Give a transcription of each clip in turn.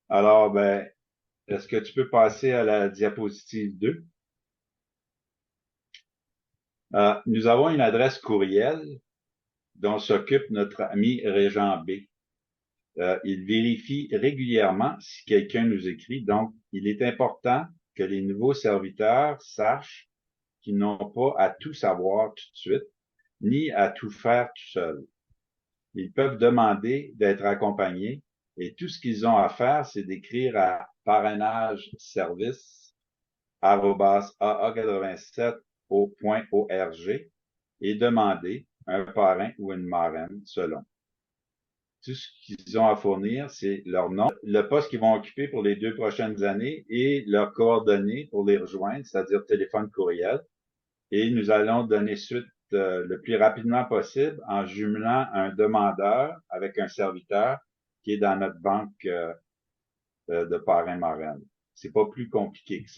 Alors, ben, est-ce que tu peux passer à la diapositive 2? Nous avons une adresse courriel dont s'occupe notre ami Régent B. Il vérifie régulièrement si quelqu'un nous écrit, donc il est important que les nouveaux serviteurs sachent qu'ils n'ont pas à tout savoir tout de suite, ni à tout faire tout seuls. Ils peuvent demander d'être accompagnés et tout ce qu'ils ont à faire, c'est d'écrire à parrainageservice@aa87.org et demander un parrain ou une marraine selon. Tout ce qu'ils ont à fournir, c'est leur nom, le poste qu'ils vont occuper pour les 2 prochaines années et leurs coordonnées pour les rejoindre, c'est-à-dire téléphone, courriel. Et nous allons donner suite le plus rapidement possible en jumelant un demandeur avec un serviteur qui est dans notre banque de parrain-marraine. C'est pas plus compliqué que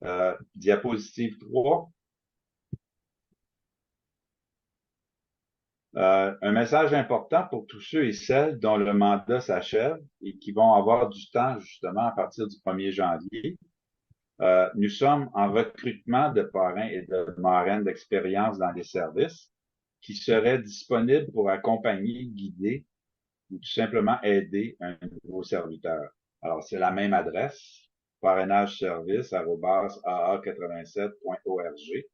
ça. Diapositive 3. Un message important pour tous ceux et celles dont le mandat s'achève et qui vont avoir du temps justement à partir du 1er janvier. Nous sommes en recrutement de parrains et de marraines d'expérience dans les services qui seraient disponibles pour accompagner, guider ou tout simplement aider un nouveau serviteur. Alors, c'est la même adresse, parrainageservice@aa87.org.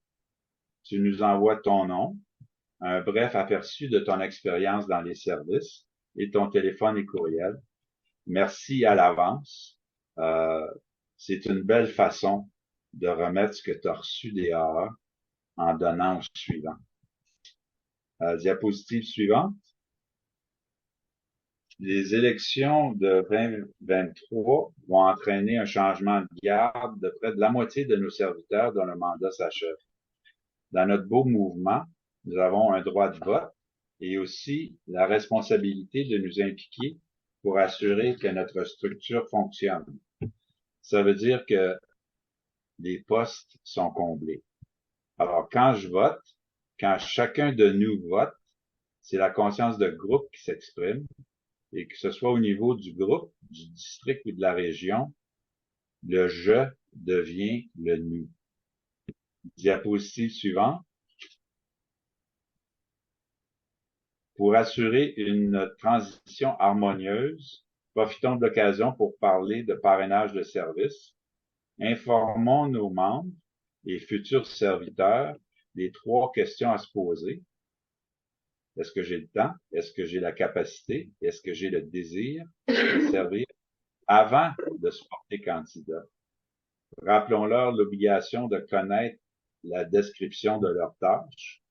Tu nous envoies ton nom, un bref aperçu de ton expérience dans les services et ton téléphone et courriel. Merci à l'avance. Euh, c'est une belle façon de remettre ce que tu as reçu des AA en donnant au suivant. Diapositive suivante. Les élections de 2023 vont entraîner un changement de garde de près de la moitié de nos serviteurs dont le mandat s'achève. Dans notre beau mouvement, nous avons un droit de vote et aussi la responsabilité de nous impliquer pour assurer que notre structure fonctionne. Ça veut dire que les postes sont comblés. Alors, quand je vote, quand chacun de nous vote, c'est la conscience de groupe qui s'exprime et que ce soit au niveau du groupe, du district ou de la région, le je devient le nous. Diapositive suivante. Pour assurer une transition harmonieuse, profitons de l'occasion pour parler de parrainage de service. Informons nos membres et futurs serviteurs des 3 questions à se poser. Est-ce que j'ai le temps? Est-ce que j'ai la capacité? Est-ce que j'ai le désir de servir avant de se porter candidat? Rappelons-leur l'obligation de connaître la description de leurs tâches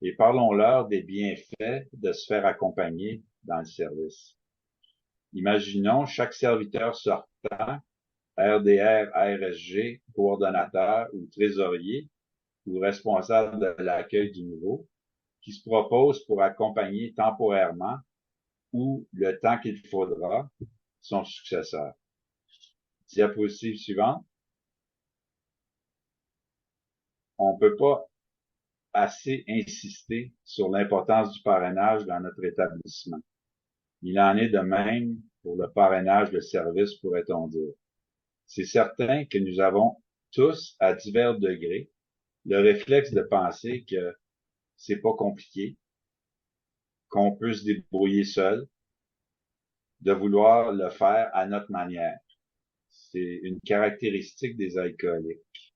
et parlons-leur des bienfaits de se faire accompagner dans le service. Imaginons chaque serviteur sortant, RDR, RSG, coordonnateur ou trésorier ou responsable de l'accueil du nouveau, qui se propose pour accompagner temporairement ou le temps qu'il faudra son successeur. Diapositive suivante. On ne peut pas assez insister sur l'importance du parrainage dans notre établissement. Il en est de même pour le parrainage de service, pourrait-on dire. C'est certain que nous avons tous, à divers degrés, le réflexe de penser que c'est pas compliqué, qu'on peut se débrouiller seul, de vouloir le faire à notre manière. C'est une caractéristique des alcooliques.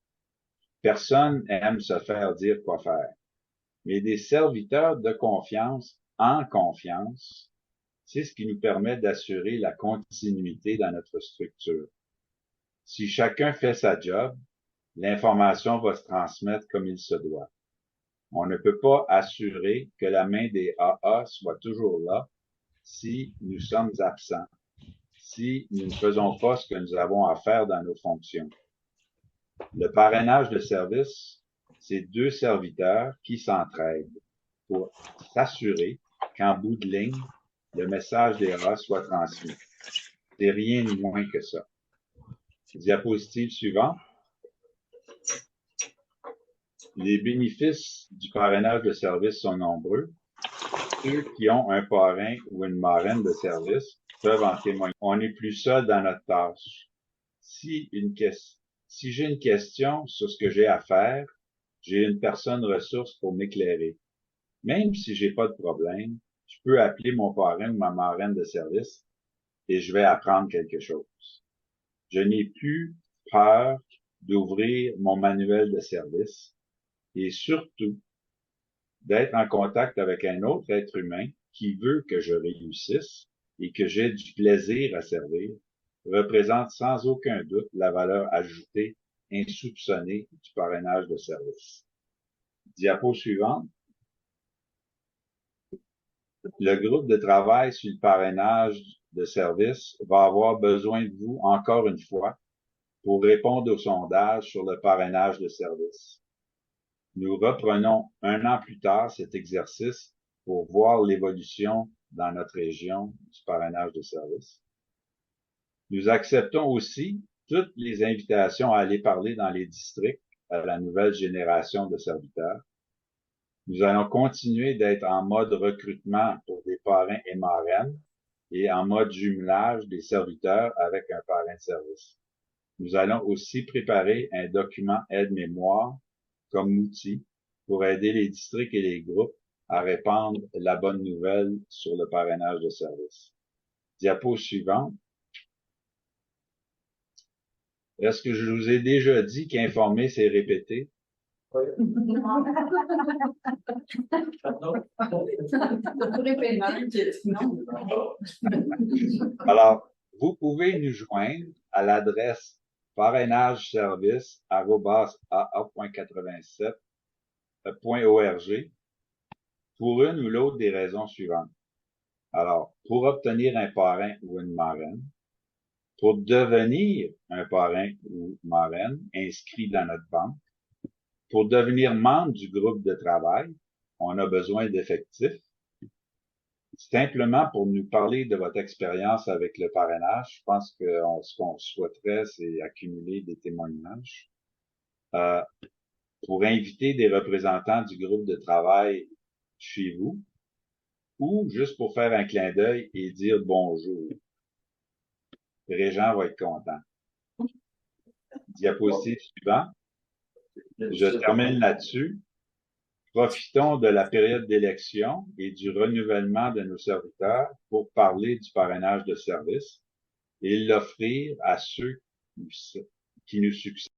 Personne aime se faire dire quoi faire. Mais des serviteurs de confiance, en confiance, c'est ce qui nous permet d'assurer la continuité dans notre structure. Si chacun fait sa job, l'information va se transmettre comme il se doit. On ne peut pas assurer que la main des AA soit toujours là si nous sommes absents, si nous ne faisons pas ce que nous avons à faire dans nos fonctions. Le parrainage de service, c'est 2 serviteurs qui s'entraident pour s'assurer qu'en bout de ligne, le message des AA soit transmis. C'est rien ni moins que ça. Diapositive suivante. Les bénéfices du parrainage de service sont nombreux. Ceux qui ont un parrain ou une marraine de service peuvent en témoigner. On n'est plus seul dans notre tâche. Si j'ai une question sur ce que j'ai à faire, j'ai une personne ressource pour m'éclairer. Même si j'ai pas de problème, je peux appeler mon parrain ou ma marraine de service et je vais apprendre quelque chose. Je n'ai plus peur d'ouvrir mon manuel de service et surtout d'être en contact avec un autre être humain qui veut que je réussisse et que j'ai du plaisir à servir, représente sans aucun doute la valeur ajoutée insoupçonnée du parrainage de service. Diapo suivante. Le groupe de travail sur le parrainage de service va avoir besoin de vous encore une fois pour répondre au sondage sur le parrainage de service. Nous reprenons 1 an plus tard cet exercice pour voir l'évolution dans notre région du parrainage de service. Nous acceptons aussi toutes les invitations à aller parler dans les districts à la nouvelle génération de serviteurs. Nous allons continuer d'être en mode recrutement pour des parrains et marraines et en mode jumelage des serviteurs avec un parrain de service. Nous allons aussi préparer un document aide-mémoire comme outil pour aider les districts et les groupes à répandre la bonne nouvelle sur le parrainage de service. Diapo suivante. Est-ce que je vous ai déjà dit qu'informer, c'est répéter? Oui. Alors, vous pouvez nous joindre à l'adresse parrainageservice@aa.87.org pour une ou l'autre des raisons suivantes. Alors, pour obtenir un parrain ou une marraine, pour devenir un parrain ou marraine inscrit dans notre banque, pour devenir membre du groupe de travail, on a besoin d'effectifs. Simplement pour nous parler de votre expérience avec le parrainage, je pense que ce qu'on souhaiterait, c'est accumuler des témoignages. Pour inviter des représentants du groupe de travail chez vous, ou juste pour faire un clin d'œil et dire bonjour. Régent va être content. Diapositive suivant. Je termine là-dessus. Profitons de la période d'élection et du renouvellement de nos serviteurs pour parler du parrainage de service et l'offrir à ceux qui nous succèdent.